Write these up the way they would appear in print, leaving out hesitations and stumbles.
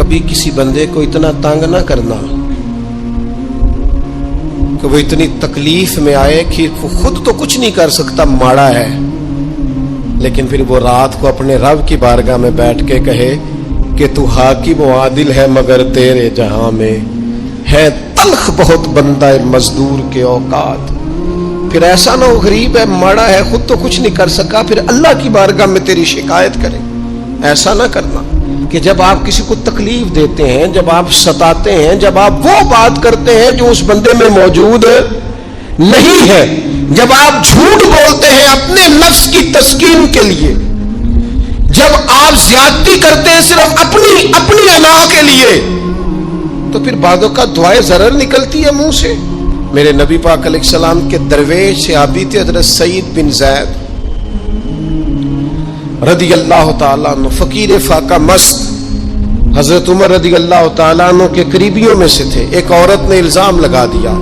کبھی کسی بندے کو اتنا تنگ نہ کرنا کہ وہ اتنی تکلیف میں آئے کہ وہ خود تو کچھ نہیں کر سکتا، ماڑا ہے، لیکن پھر وہ رات کو اپنے رب کی بارگاہ میں بیٹھ کے کہے کہ تو حاکم و عادل ہے مگر تیرے جہاں میں ہے تلخ بہت بندہ مزدور کے اوقات۔ پھر ایسا نہ ہو غریب ہے، ماڑا ہے، خود تو کچھ نہیں کر سکا، پھر اللہ کی بارگاہ میں تیری شکایت کرے۔ ایسا نہ کرنا کہ جب آپ کسی کو تکلیف دیتے ہیں، جب آپ ستاتے ہیں، جب آپ وہ بات کرتے ہیں جو اس بندے میں موجود نہیں ہے، جب آپ جھوٹ بولتے ہیں اپنے نفس کی تسکین کے لیے، جب آپ زیادتی کرتے ہیں صرف اپنی انا کے لیے، تو پھر بعدوں کا دعائے ضرر نکلتی ہے منہ سے۔ میرے نبی پاک علیہ السلام کے درویش صحابی تھے حضرت سعید بن زید رضی اللہ تعالیٰ عنہ، فقیر فاقہ مست، حضرت عمر رضی اللہ تعالیٰ عنہ کے قریبیوں میں سے تھے۔ ایک عورت نے الزام لگا دیا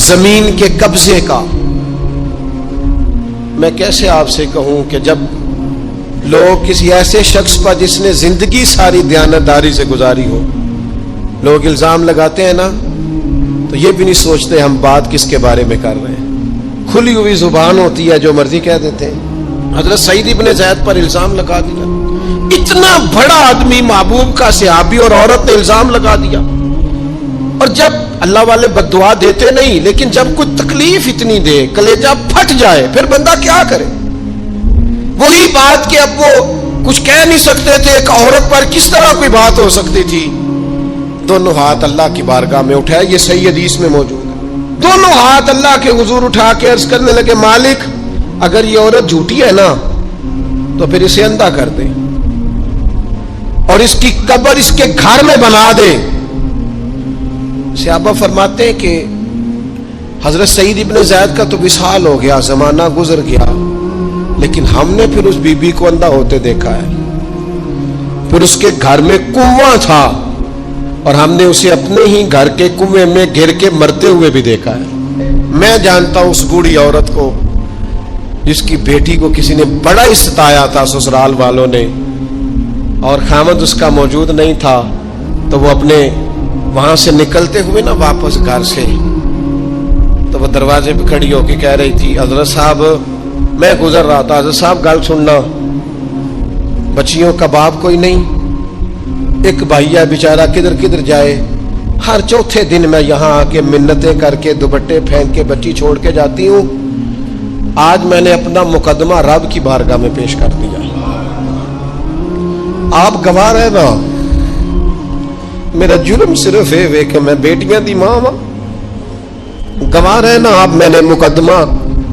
زمین کے قبضے کا۔ میں کیسے آپ سے کہوں کہ جب لوگ کسی ایسے شخص پر جس نے زندگی ساری دیانتداری سے گزاری ہو، لوگ الزام لگاتے ہیں نا، تو یہ بھی نہیں سوچتے ہم بات کس کے بارے میں کر رہے ہیں، کھلی ہوئی زبان ہوتی ہے، جو مرضی کہہ دیتے ہیں۔ حضرت سعید ابن زید پر الزام لگا دیا، اتنا بڑا آدمی، محبوب کا صحابی، اور عورت نے الزام لگا دیا۔ اور جب اللہ والے بد دعا دیتے نہیں، لیکن جب کوئی تکلیف اتنی دے، کلیجہ پھٹ جائے، پھر بندہ کیا کرے؟ وہی بات کہ اب وہ کچھ کہہ نہیں سکتے تھے، ایک عورت پر کس طرح کوئی بات ہو سکتی تھی؟ دونوں ہاتھ اللہ کی بارگاہ میں اٹھائے، یہ صحیح حدیث میں موجود ہے۔ دونوں ہاتھ اللہ کے حضور اٹھا کے عرض کرنے لگے، مالک اگر یہ عورت جھوٹی ہے نا تو پھر اسے اندھا کر دے اور اس کی قبر اس کے گھر میں بنا دے۔ صحابہ فرماتے ہیں کہ حضرت سعید ابن زید کا تو وصال ہو گیا، زمانہ گزر گیا، لیکن ہم نے پھر اس بی بی کو اندھا ہوتے دیکھا ہے۔ پھر اس کے گھر میں کنواں تھا اور ہم نے اسے اپنے ہی گھر کے کنویں میں گر کے مرتے ہوئے بھی دیکھا ہے۔ میں جانتا ہوں اس بوڑھی عورت کو جس کی بیٹی کو کسی نے بڑا ہی ستایا تھا سسرال والوں نے، اور خامد اس کا موجود نہیں تھا، تو وہ اپنے وہاں سے نکلتے ہوئے نا واپس گھر سے، تو وہ دروازے پہ کھڑی ہو کے کہہ رہی تھی، حضرت صاحب میں گزر رہا تھا، حضرت صاحب گل سننا، بچیوں کا باپ کوئی نہیں، ایک بھائی ہے بیچارہ کدھر کدھر جائے، ہر چوتھے دن میں یہاں آ کے منتیں کر کے دوپٹے پھینک کے بچی چھوڑ کے جاتی ہوں، آج میں نے اپنا مقدمہ رب کی بارگاہ میں پیش کر دیا، آپ گواہ رہے نا، میرا جرم صرف ہے کہ میں بیٹیاں دی ماں ہوں، گواہ رہے نا آپ، میں نے مقدمہ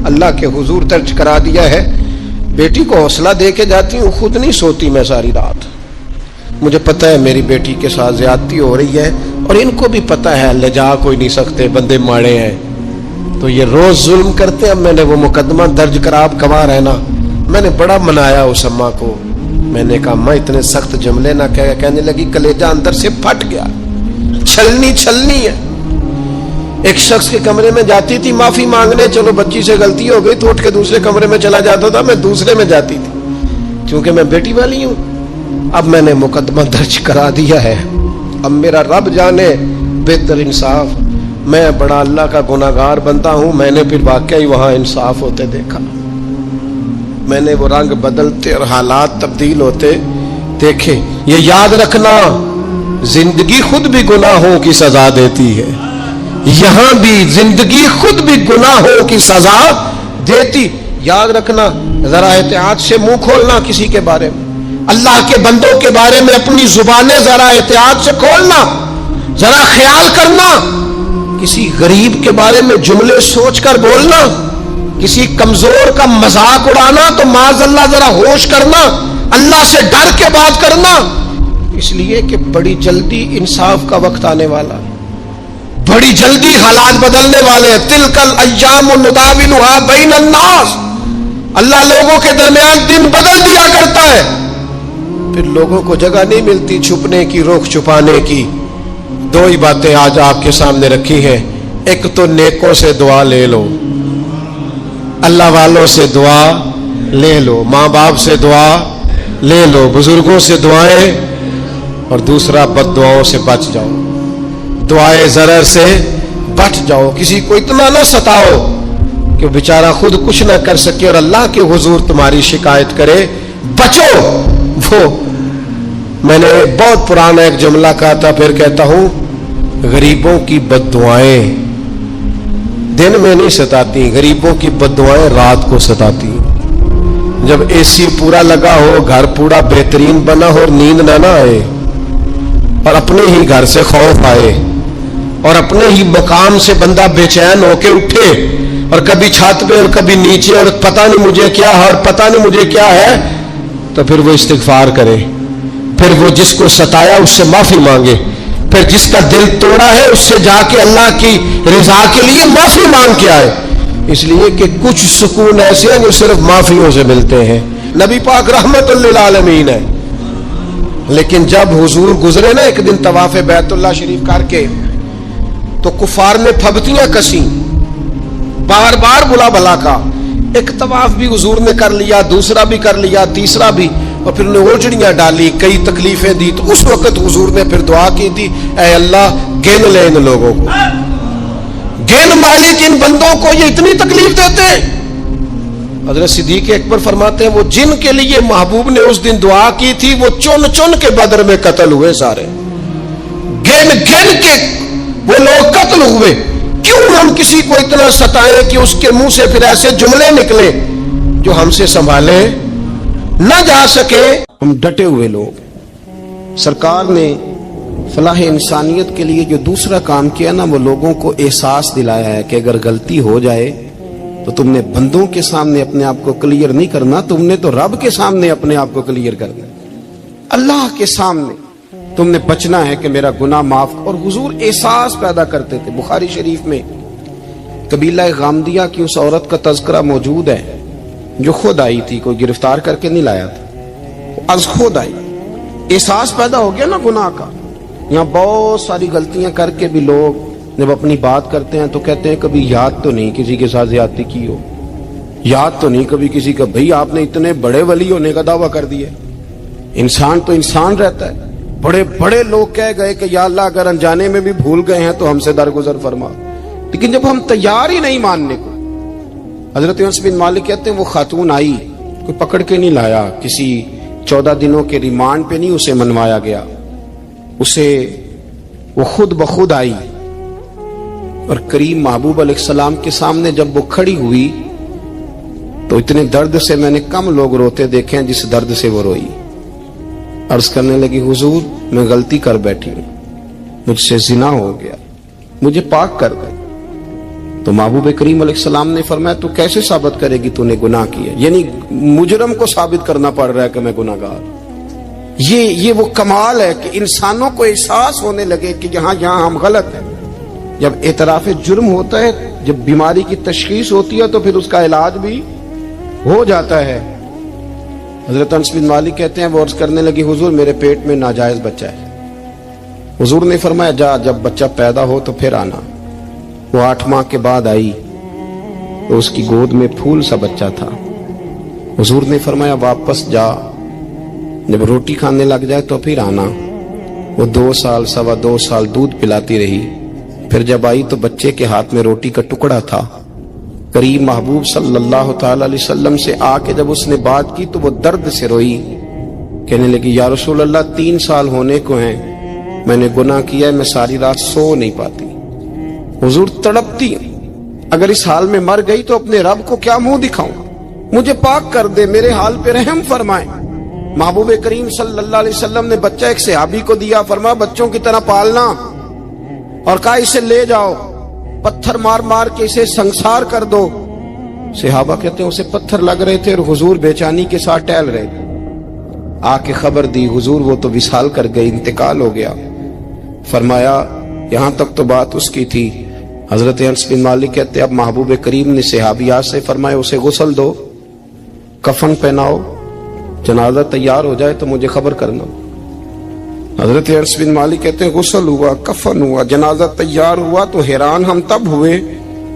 اللہ کے حضور درج کرا دیا ہے، بیٹی کو حوصلہ دے کے جاتی ہوں، خود نہیں سوتی میں ساری رات، مجھے پتہ ہے میری بیٹی کے ساتھ زیادتی ہو رہی ہے، اور ان کو بھی پتہ ہے لے جا کوئی نہیں سکتے، بندے ماڑے ہیں، تو یہ روز ظلم کرتے ہیں۔ میں نے وہ مقدمہ درج کرا، آپ گواہ رہنا، میں نے بڑا منایا اس اماں کو، میں نے کہا ماں اتنے سخت جملے نہ کہنے لگی، کلیجہ اندر سے پھٹ گیا، چھلنی ہے۔ ایک شخص کے کمرے میں جاتی تھی معافی مانگنے، چلو بچی سے غلطی ہو گئی تو اٹھ کے دوسرے کمرے میں چلا جاتا تھا، میں دوسرے میں جاتی تھی کیونکہ میں بیٹی والی ہوں۔ اب میں نے مقدمہ درج کرا دیا ہے، اب میرا رب جانے بہتر انصاف، میں بڑا اللہ کا گناہگار بنتا ہوں، میں نے پھر واقعی وہاں انصاف ہوتے دیکھا، میں نے وہ رنگ بدلتے اور حالات تبدیل ہوتے دیکھے۔ یہ یاد رکھنا، زندگی خود بھی گناہوں کی سزا دیتی ہے، یہاں بھی زندگی خود بھی گناہوں کی سزا دیتی، یاد رکھنا، ذرا احتیاط سے منہ کھولنا کسی کے بارے میں، اللہ کے بندوں کے بارے میں اپنی زبانیں ذرا احتیاط سے کھولنا، ذرا خیال کرنا، کسی غریب کے بارے میں جملے سوچ کر بولنا، کسی کمزور کا مذاق اڑانا تو معاذ اللہ ذرا ہوش کرنا، اللہ سے ڈر کے بات کرنا، اس لیے کہ بڑی جلدی انصاف کا وقت آنے والا، بڑی جلدی حالات بدلنے والے ہیں۔ تلک الایام نداولها بین الناس، اللہ لوگوں کے درمیان دن بدل دیا کرتا ہے، پھر لوگوں کو جگہ نہیں ملتی چھپنے کی، رخ چھپانے کی۔ دو ہی باتیں آج آپ کے سامنے رکھی ہیں، ایک تو نیکوں سے دعا لے لو، اللہ والوں سے دعا لے لو، ماں باپ سے دعا لے لو، بزرگوں سے دعائیں اور دوسرا بد دعاؤں سے بچ جاؤ، دعائے ضرر سے بچ جاؤ، کسی کو اتنا نہ ستاؤ کہ وہ بیچارہ خود کچھ نہ کر سکے اور اللہ کے حضور تمہاری شکایت کرے، بچو۔ وہ میں نے بہت پرانا ایک جملہ کہا تھا، پھر کہتا ہوں، غریبوں کی بد دعائیں دن میں نہیں ستاتی، غریبوں کی بد دعائیں رات کو ستاتی۔ جب اے سی پورا لگا ہو، گھر پورا بہترین بنا ہو اور نیند نہ آئے، اور اپنے ہی گھر سے خوف آئے، اور اپنے ہی مقام سے بندہ بے چین ہو کے اٹھے، اور کبھی چھت پہ اور کبھی نیچے، اور پتہ نہیں مجھے کیا ہے اور پتہ نہیں مجھے کیا ہے، تو پھر وہ استغفار کرے، پھر وہ جس کو ستایا اس سے معافی مانگے، پھر جس کا دل توڑا ہے اس سے جا کے اللہ کی رضا کے لیے معافی مانگ کے آئے، اس لیے کہ کچھ سکون ایسے ہیں جو صرف معافیوں سے ملتے ہیں۔ نبی پاک رحمت للعالمین ہے، لیکن جب حضور گزرے نا ایک دن طواف بیت اللہ شریف کر کے، تو کفار نے پھبتیاں کسیں، بار بار بلا بلا کا، ایک طواف بھی حضور نے کر لیا، دوسرا بھی کر لیا، تیسرا بھی، اور پھر انہیں اوجڑیاں ڈالی، کئی تکلیفیں دی، تو اس وقت حضور نے پھر دعا کی تھی، اے اللہ گن لے ان لوگوں کو، گن مالک ان بندوں کو یہ اتنی تکلیف دیتے ہیں۔ حضرت صدیق اکبر فرماتے ہیں وہ جن کے لیے محبوب نے اس دن دعا کی تھی وہ چن چن کے بدر میں قتل ہوئے، سارے گن گن کے وہ لوگ قتل ہوئے۔ کیوں ہم کسی کو اتنا ستائیں کہ اس کے منہ سے پھر ایسے جملے نکلے جو ہم سے سنبھالے نہ جا سکے؟ ہم ڈٹے ہوئے لوگ۔ سرکار نے فلاح انسانیت کے لیے جو دوسرا کام کیا نا، وہ لوگوں کو احساس دلایا ہے کہ اگر غلطی ہو جائے تو تم نے بندوں کے سامنے اپنے آپ کو کلیئر نہیں کرنا، تم نے تو رب کے سامنے اپنے آپ کو کلیئر کرنا، اللہ کے سامنے تم نے بچنا ہے کہ میرا گناہ معاف۔ اور حضور احساس پیدا کرتے تھے۔ بخاری شریف میں قبیلہ غامدیہ کی اس عورت کا تذکرہ موجود ہے جو خود آئی تھی، کوئی گرفتار کر کے نہیں لایا تھا، از خود آئی، احساس پیدا ہو گیا نا گناہ کا۔ یہاں بہت ساری غلطیاں کر کے بھی لوگ جب اپنی بات کرتے ہیں تو کہتے ہیں کبھی یاد تو نہیں کسی کے ساتھ زیادتی کی ہو، یاد تو نہیں کبھی کسی کا، بھئی آپ نے اتنے بڑے ولی ہونے کا دعویٰ کر دیا۔ انسان تو انسان رہتا ہے۔ بڑے بڑے لوگ کہہ گئے کہ یا اللہ اگر انجانے میں بھی بھول گئے ہیں تو ہم سے درگزر فرما، لیکن جب ہم تیار ہی نہیں ماننے کو۔ حضرت انس بن مالک کہتے ہیں وہ خاتون آئی، کوئی پکڑ کے نہیں لایا، کسی 14 دنوں کے ریمانڈ پہ نہیں اسے منوایا گیا، اسے وہ خود بخود آئی، اور کریم محبوب علیہ السلام کے سامنے جب وہ کھڑی ہوئی تو اتنے درد سے میں نے کم لوگ روتے دیکھے ہیں جس درد سے وہ روئی۔ عرض کرنے لگی حضور میں غلطی کر بیٹھی ہوں، مجھ سے زنا ہو گیا، مجھے پاک کر دے۔ تو محبوب کریم علیہ السلام نے فرمایا تو کیسے ثابت کرے گی تو نے گناہ کیا؟ یعنی مجرم کو ثابت کرنا پڑ رہا ہے کہ میں گناہ گار۔ یہ وہ کمال ہے کہ انسانوں کو احساس ہونے لگے کہ یہاں ہم غلط ہیں۔ جب اعتراف جرم ہوتا ہے، جب بیماری کی تشخیص ہوتی ہے تو پھر اس کا علاج بھی ہو جاتا ہے۔ حضرت انس بن مالک کہتے ہیں وہ عرض کرنے لگی حضور میرے پیٹ میں ناجائز بچہ ہے۔ حضور نے فرمایا جا جب بچہ پیدا ہو تو پھر آنا۔ وہ 8 ماہ کے بعد آئی تو اس کی گود میں پھول سا بچہ تھا۔ حضور نے فرمایا واپس جا، جب روٹی کھانے لگ جائے تو پھر آنا۔ وہ 2 سال 2.25 سال دودھ پلاتی رہی، پھر جب آئی تو بچے کے ہاتھ میں روٹی کا ٹکڑا تھا۔ کریم محبوب صلی اللہ تعالی علیہ وسلم سے آ کے جب اس نے بات کی تو وہ درد سے روئی، کہنے لگی یا رسول اللہ 3 سال ہونے کو ہیں، میں نے گناہ کیا ہے، میں ساری رات سو نہیں پاتی۔ حضور تڑپتی، اگر اس حال میں مر گئی تو اپنے رب کو کیا منہ دکھاؤں، مجھے پاک کر دے، میرے حال پہ رحم فرمائے۔ محبوب کریم صلی اللہ علیہ وسلم نے بچہ ایک صحابی کو دیا، فرمایا بچوں کی طرح پالنا، اور کہا اسے لے جاؤ، پتھر مار مار کے اسے سنسار کر دو۔ صحابہ کہتے ہیں اسے پتھر لگ رہے تھے اور حضور بے چینی کے ساتھ ٹہل رہے تھے۔ آ کے خبر دی حضور وہ تو وصال کر گئی، انتقال ہو گیا۔ فرمایا یہاں تک تو بات اس کی تھی۔ حضرت انس بن مالک کہتے اب محبوب کریم نے صحابیات سے فرمایا اسے غسل دو، کفن پہناؤ، جنازہ تیار ہو جائے تو مجھے خبر کرنا۔ حضرت انس بن مالک کہتے ہیں غسل ہوا، کفن ہوا، جنازہ تیار ہوا تو حیران ہم تب ہوئے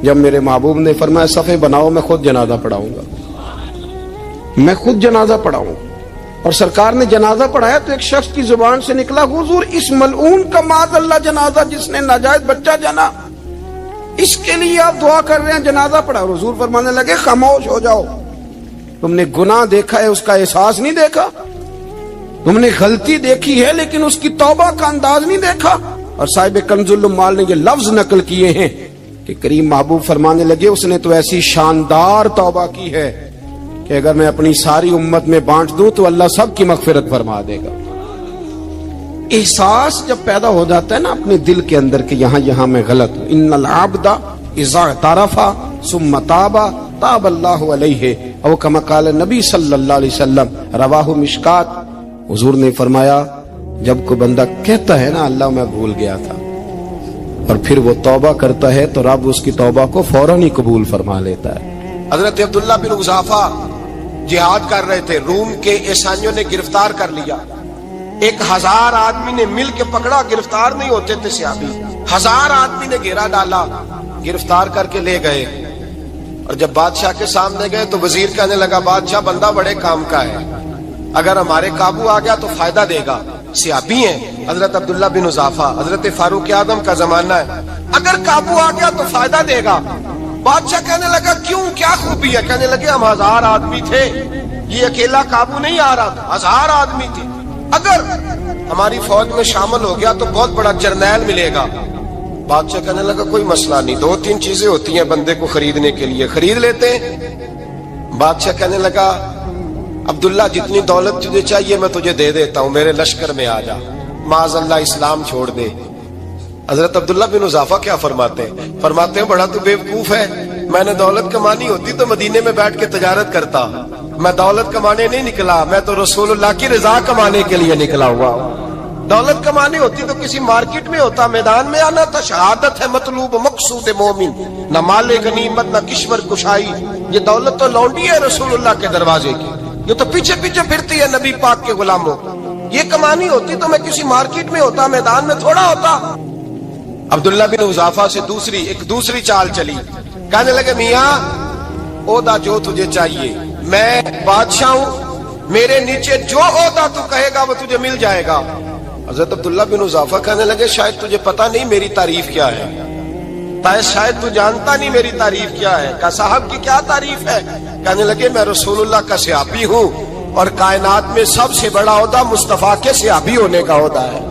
جب میرے محبوب نے فرمایا صفے بناؤ، میں خود جنازہ پڑھاؤں گا، میں خود جنازہ پڑھاؤں گا۔ اور سرکار نے جنازہ پڑھایا تو ایک شخص کی زبان سے نکلا حضور اس ملعون کا معاذ اللہ جنازہ جس نے ناجائز بچہ جنا، اس کے لیے آپ دعا کر رہے ہیں، جنازہ پڑھا۔ اور حضور فرمانے لگے خاموش ہو جاؤ، تم نے گناہ دیکھا ہے اس کا احساس نہیں دیکھا، تم نے غلطی دیکھی ہے لیکن اس کی توبہ کا انداز نہیں دیکھا۔ اور صاحب کنز العمال نے یہ لفظ نقل کیے ہیں کہ کریم محبوب فرمانے لگے اس نے تو ایسی شاندار توبہ کی ہے کہ اگر میں اپنی ساری امت میں بانٹ دوں تو اللہ سب کی مغفرت فرما دے گا۔ احساس جب پیدا ہو جاتا ہے نا اپنے دل کے اندر کہ یہاں میں غلط ہوں، ان العبد اذا اعترف ثم تاب تاب اللہ علیہ او کما قال نبی صلی اللہ علیہ وسلم، رواہ مشکات۔ حضور نے فرمایا جب کوئی بندہ کہتا ہے نا اللہ میں بھول گیا تھا اور پھر وہ توبہ کرتا ہے تو رب اس کی توبہ کو فوراً ہی قبول فرما لیتا ہے۔ حضرت عبداللہ بن حذافہ جہاد کر رہے تھے، روم کے عیسائیوں نے گرفتار کر لیا، 1000 آدمی نے مل کے پکڑا، گرفتار نہیں ہوتے تھے صحابی، 1000 آدمی نے گھیرا ڈالا، گرفتار کر کے لے گئے۔ اور جب بادشاہ کے سامنے گئے تو وزیر کہنے لگا بادشاہ بندہ بڑے کام کا ہے، اگر ہمارے قابو آ گیا تو فائدہ دے گا۔ صحابی ہیں حضرت عبداللہ بن حذافہ، حضرت فاروق اعظم کا زمانہ ہے، اگر قابو آ گیا تو فائدہ دے گا۔ بادشاہ کہنے لگا کیوں، کیا خوبی ہے؟ کہنے لگے ہم 1000 آدمی تھے، یہ اکیلا قابو نہیں آ رہا تھا، 1000 آدمی تھے، اگر ہماری فوج میں شامل ہو گیا تو بہت بڑا جرنیل ملے گا۔ بادشاہ کہنے لگا کوئی مسئلہ نہیں، 2-3 چیزیں ہوتی ہیں بندے کو خریدنے کے لیے، خرید لیتے ہیں۔ بادشاہ کہنے لگا عبداللہ جتنی دولت تجھے چاہیے میں تجھے دے دیتا ہوں، میرے لشکر میں آ جا، معاذ اللہ اسلام چھوڑ دے۔ حضرت عبداللہ بن حذافہ کیا فرماتے ہیں بڑا تو بیوقوف ہے، میں نے دولت کمانی ہوتی تو مدینے میں بیٹھ کے تجارت کرتا، میں دولت کمانے نہیں نکلا، میں تو رسول اللہ کی رضا کمانے کے لیے نکلا ہوا ہوں۔ دولت کمانی ہوتی تو کسی مارکیٹ میں ہوتا، میدان میں آنا تھا، شہادت ہے مطلوب مقصود مومن، نہ مال غنیمت نہ کشور کشائی، یہ دولت تو لونڈی ہے رسول اللہ کے دروازے کی، یہ تو پیچھے پیچھے پھرتی ہے نبی پاک کے غلاموں، یہ کمانی ہوتی تو میں کسی مارکیٹ میں ہوتا، میدان میں تھوڑا ہوتا۔ عبداللہ بن حذافہ سے ایک دوسری چال چلی، کہنے لگے میاں عہدہ جو تجھے چاہیے، میں بادشاہ ہوں، میرے نیچے جو عہدہ تو کہے گا وہ تجھے مل جائے گا۔ حضرت عبداللہ بن حذافہ کہنے لگے شاید تجھے پتہ نہیں میری تعریف کیا ہے، شاید تو جانتا نہیں میری تعریف کیا ہے۔ کہا صاحب کی کیا تعریف ہے؟ کہنے لگے میں رسول اللہ کا صحابی ہوں اور کائنات میں سب سے بڑا عہدہ مصطفیٰ کے صحابی ہونے کا عہدہ ہے۔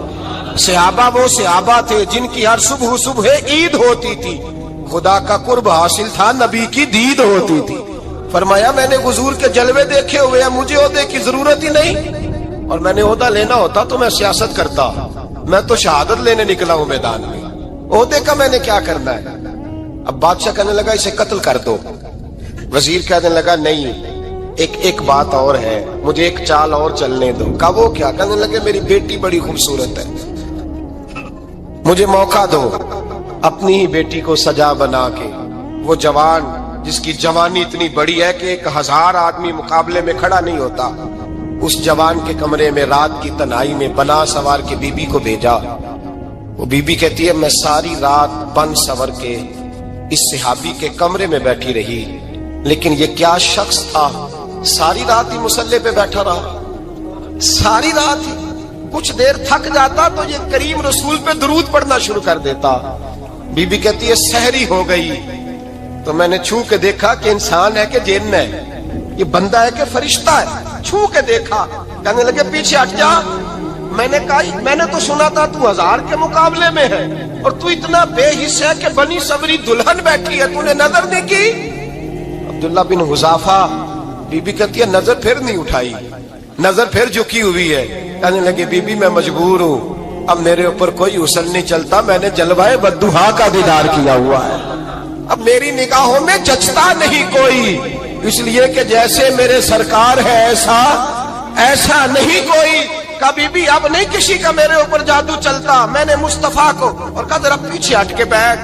صحابہ وہ صحابہ تھے جن کی ہر صبح عید ہوتی تھی، خدا کا قرب حاصل تھا، نبی کی دید ہوتی تھی۔ فرمایا میں نے حضور کے جلوے دیکھے ہوئے ہیں، مجھے عہدے کی ضرورت ہی نہیں، اور میں نے عہدہ لینا ہوتا تو میں سیاست کرتا، میں تو شہادت لینے نکلا ہوں میدان میں، عہدے کا میں نے کیا کرنا ہے۔ اب بادشاہ کہنے لگا اسے قتل کر دو، وزیر کہنے لگا نہیں ایک بات اور ہے، مجھے ایک چال اور چلنے دو۔ کہا وہ کیا؟ کہنے لگے میری بیٹی بڑی خوبصورت ہے، مجھے موقع دو اپنی ہی بیٹی کو سجا بنا کے، وہ جوان جس کی جوانی اتنی بڑی ہے کہ 1000 آدمی مقابلے میں کھڑا نہیں ہوتا، اس جوان کے کمرے میں رات کی تنہائی میں بنا سوار کے بی بی کو بھیجا۔ وہ بی بی کہتی ہے میں ساری رات بن سور کے اس صحابی کے کمرے میں بیٹھی رہی، لیکن یہ کیا شخص تھا، ساری رات ہی مسلح پہ بیٹھا رہا، ساری رات ہی، کچھ دیر تھک جاتا تو یہ کریم رسول پہ درود پڑھنا شروع کر دیتا۔ بی بی کہتی ہے سحری ہو گئی تو میں نے چھو کے دیکھا کہ انسان ہے کہ جن ہے، یہ بندہ ہے کہ فرشتہ ہے، چھو کے دیکھا۔ کہنے لگے پیچھے ہٹ جا، میں نے کہا میں نے تو سنا تھا تو 1000 کے مقابلے میں ہے اور تو اتنا بے حس ہے کہ بنی سوری دلہن بیٹھی ہے، تو نے نظر نہیں کی۔ عبداللہ بن حذافہ، بی بی کہتی ہے نظر پھر نہیں اٹھائی، نظر پھر جھکی ہوئی ہے۔ کہنے لگے بی بی میں مجبور ہوں، اب میرے اوپر کوئی حسن نہیں چلتا، میں نے جلوہ بددہا کا دیدار کیا ہوا ہے، اب میری نگاہوں میں جچتا نہیں کوئی، اس لیے کہ جیسے میرے سرکار ہے ایسا نہیں کوئی۔ کبھی بھی اب نہیں کسی کا میرے اوپر جادو چلتا، میں نے مصطفیٰ کو، اور کہا ذرا پیچھے ہٹ کے بیٹھ،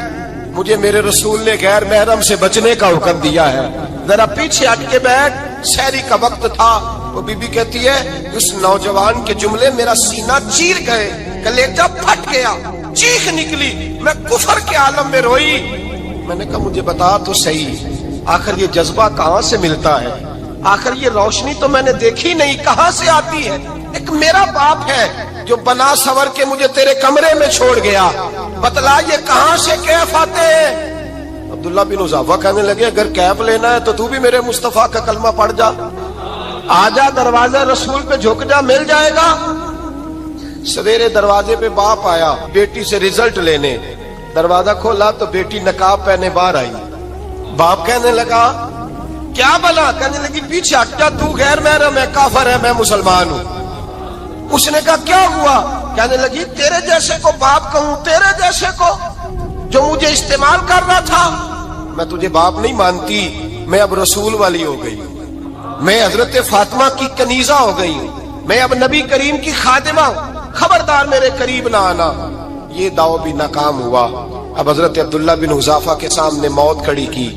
مجھے میرے رسول نے غیر محرم سے بچنے کا حکم دیا ہے، ذرا پیچھے ہٹ کے بیٹھ۔ سحری کا وقت تھا، وہ بی بی کہتی ہے اس نوجوان کے جملے میرا سینہ چیر گئے، کلیجہ پھٹ گیا، چیخ نکلی، میں کفر کے عالم میں روئی۔ میں نے کہا مجھے بتا تو صحیح، آخر یہ جذبہ کہاں سے ملتا ہے، آخر یہ روشنی تو میں نے دیکھی نہیں، کہاں سے آتی ہے؟ ایک میرا باپ ہے جو بنا سور کے مجھے تیرے کمرے میں چھوڑ گیا، بتلا یہ کہاں سے کیف آتے ہیں؟ عبداللہ بن حذافہ کہنے لگے اگر کیف لینا ہے تو بھی میرے مصطفیٰ کا کلمہ پڑھ جا، آجا دروازہ رسول پہ جھک جا، مل جائے گا۔ سویرے دروازے پہ باپ آیا بیٹی سے رزلٹ لینے، دروازہ کھولا تو بیٹی نقاب پہنے باہر آئی۔ باپ کہنے لگا کیا بلا؟ کہنے لگی پیچھے ہٹ جا، تو غیر محرم ہے، کافر ہے، میں مسلمان ہوں۔ اس نے کہا کیا ہوا؟ کہنے لگی تیرے جیسے کو باپ کہوں، تیرے جیسے کو جو مجھے استعمال کر رہا تھا، میں تجھے باپ نہیں مانتی، میں اب رسول والی ہو گئی، میں حضرت فاطمہ کی کنیزہ ہو گئی ہوں، میں اب نبی کریم کی خادمہ ہوں، خبردار میرے قریب نہ آنا۔ یہ دعو بھی ناکام ہوا۔ اب حضرت عبداللہ بن حذافہ کے سامنے موت کھڑی کی،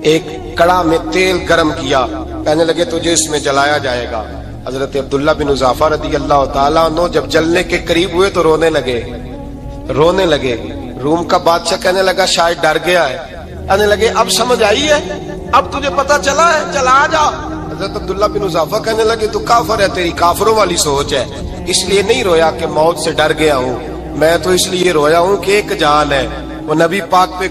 ایک کڑا میں تیل گرم کیا، کہنے لگے تجھے اس میں جلایا جائے گا۔ حضرت عبداللہ بن حذافہ رضی اللہ تعالیٰ عنہ جب جلنے کے قریب ہوئے تو رونے لگے۔ روم کا بادشاہ کہنے لگا شاید ڈر گیا ہے، کہنے لگے اب سمجھ آئی ہے، اب تجھے پتا چلا ہے، چلا آ جا۔ حضرت عبداللہ بن حذافہ کہنے لگے تو کافر ہے، تیری کافروں والی سوچ ہے، اس لیے نہیں رویا کہ موت سے ڈر گیا ہوں، میں تو اس لیے رویا ہوں کہ ایک جان ہے، وہ نبی پاک پہ